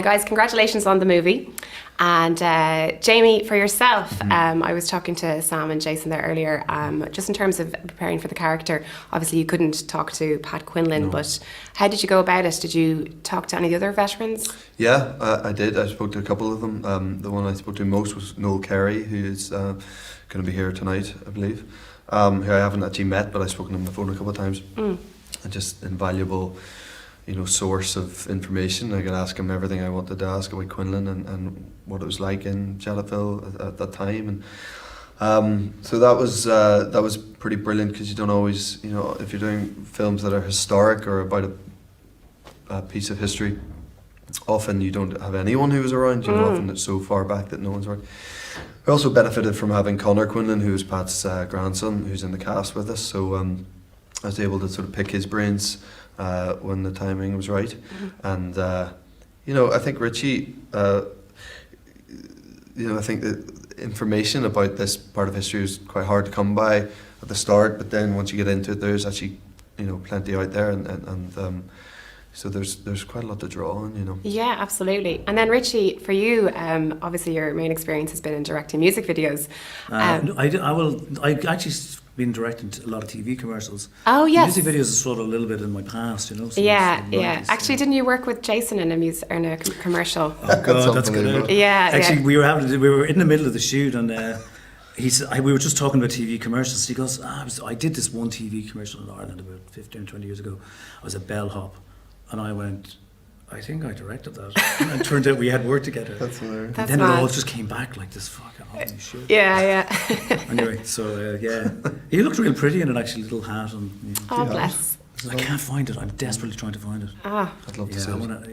Guys, congratulations on the movie. And Jamie, for yourself, I was talking to Sam and Jason there earlier, just in terms of preparing for the character. Obviously, you couldn't talk to Pat Quinlan, but how did you go about it? Did you talk to any of the other veterans? Yeah, I did. I spoke to a couple of them. The one I spoke to most was Noel Carey, who is going to be here tonight, I believe, who I haven't actually met, but I've spoken to him on the phone a couple of times. And just invaluable, source of information. I could ask him everything I wanted to ask about Quinlan and what it was like in Jadotville at that time, and so that was pretty brilliant, because you don't always, if you're doing films that are historic or about a piece of history, often you don't have anyone who was around. Often it's so far back that no one's around. I also benefited from having Conor Quinlan, who's Pat's grandson, who's in the cast with us, so I was able to sort of pick his brains when the timing was right. And I think Richie, I think the information about this part of history is quite hard to come by at the start, but then once you get into it, there's actually plenty out there, and so there's quite a lot to draw on. Yeah, absolutely. And then Richie, for you, obviously your main experience has been in directing music videos. I actually been directing a lot of TV commercials. Oh yes, music videos is sort of a little bit in my past, So yeah. Actually, didn't you work with Jason in a commercial? Oh God, that's good. Yeah. Actually, we were in the middle of the shoot, and we were just talking about TV commercials. He goes, I did this one TV commercial in Ireland about 15 or 20 years ago. I was a bellhop, and I went, I think I directed that. And it turned out we had worked together. That's hilarious. And then it all just came back like this fucking holy shit. Yeah. Anyway, so he looked real pretty in an actually little hat. And, oh, bless. I can't find it. I'm desperately trying to find it. I'd love to see it. I want to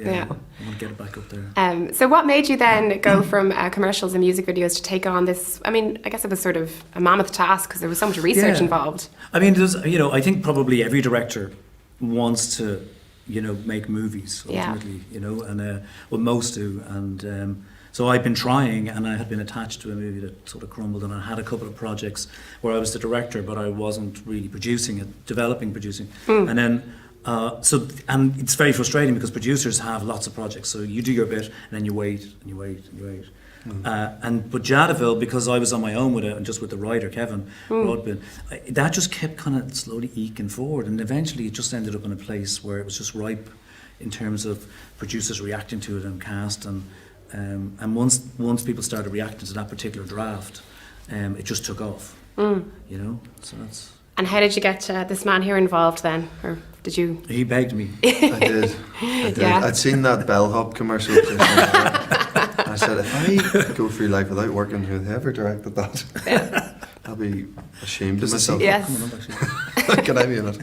get it back up there. So what made you then go from commercials and music videos to take on this? I mean, I guess it was sort of a mammoth task, because there was so much research involved. I mean, I think probably every director wants to make movies ultimately, and most do, and so I've been trying, and I had been attached to a movie that sort of crumbled, and I had a couple of projects where I was the director, but I wasn't really producing it, producing, and then and it's very frustrating, because producers have lots of projects, so you do your bit, and then you wait, and you wait, and you wait. But Jadotville, because I was on my own with it, and just with the writer Kevin Rodbin, that just kept kind of slowly eking forward, and eventually it just ended up in a place where it was just ripe in terms of producers reacting to it and cast, and once people started reacting to that particular draft, it just took off. So that's. And how did you get this man here involved then, or did you? He begged me. I did. Yeah. I'd seen that bellhop commercial. I said, if I go through life without working, whoever directed that, I'll be ashamed of myself. Yes. Can I be in it?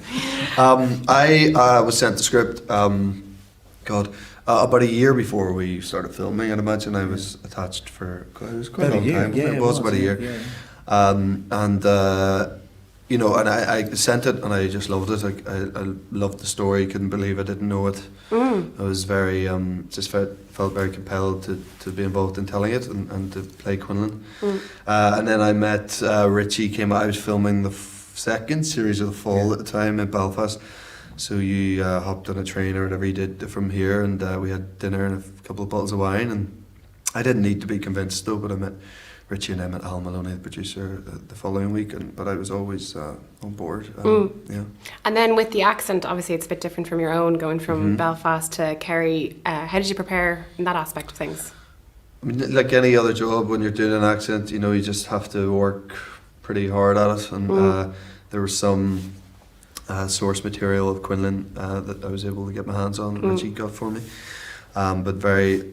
I was sent the script, about a year before we started filming. I'd imagine I was attached for quite a long time. It was about a year. Yeah. And I sent it, and I just loved it. I loved the story. Couldn't believe I didn't know it. I was very felt very compelled to be involved in telling it and to play Quinlan. And then I met Richie. I was filming the second series of The Fall at the time in Belfast. So you hopped on a train or whatever you did from here, and we had dinner and a couple of bottles of wine. And I didn't need to be convinced though, but I met Richie and I met Al Maloney, the producer, the following week, but I was always on board. Yeah. And then with the accent, obviously it's a bit different from your own, going from Belfast to Kerry. How did you prepare in that aspect of things? I mean, like any other job, when you're doing an accent, you just have to work pretty hard at it. And there was some source material of Quinlan that I was able to get my hands on, that Richie got for me. But very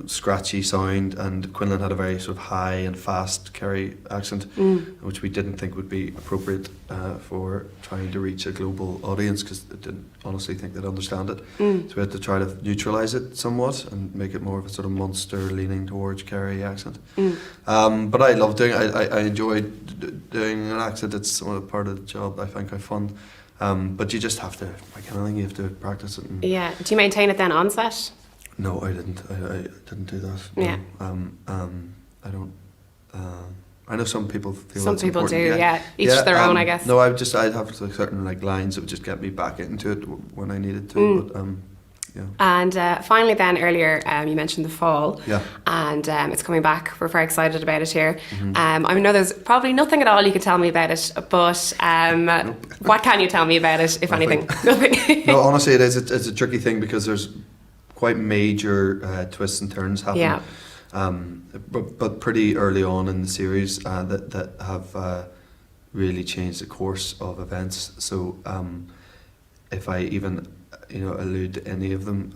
scratchy sound, and Quinlan had a very sort of high and fast Kerry accent, which we didn't think would be appropriate for trying to reach a global audience, because I didn't honestly think they'd understand it. So we had to try to neutralise it somewhat and make it more of a sort of monster leaning towards Kerry accent. But I love doing it. I enjoyed doing an accent. It's sort of part of the job I find quite fun. But you just have to, like anything, you have to practice it. Do you maintain it then on set? No, I didn't. I didn't do that. No. Yeah. I don't. I know some people feel. Some people do. Yeah. Each their own, I guess. No, I'd have certain lines that would just get me back into it when I needed to. But Yeah. And finally, then earlier you mentioned The Fall, Yeah. and it's coming back. We're very excited about it here. Mm-hmm. I know there's probably nothing at all you can tell me about it, but what can you tell me about it, if anything? Nothing. No, honestly, it's a tricky thing because there's quite major twists and turns happen. Yeah. But pretty early on in the series that have really changed the course of events. So if I even allude to any of them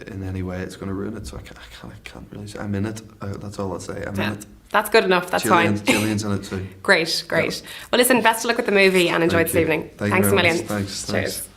in any way, it's going to ruin it. So I can't really say. I'm in it. That's all I'll say. I'm in it. That's good enough. That's fine. Gillian's in it too. Great. Well, listen, best of luck with the movie and enjoy this evening. Thank you Thanks a very million. much. Thanks. Cheers.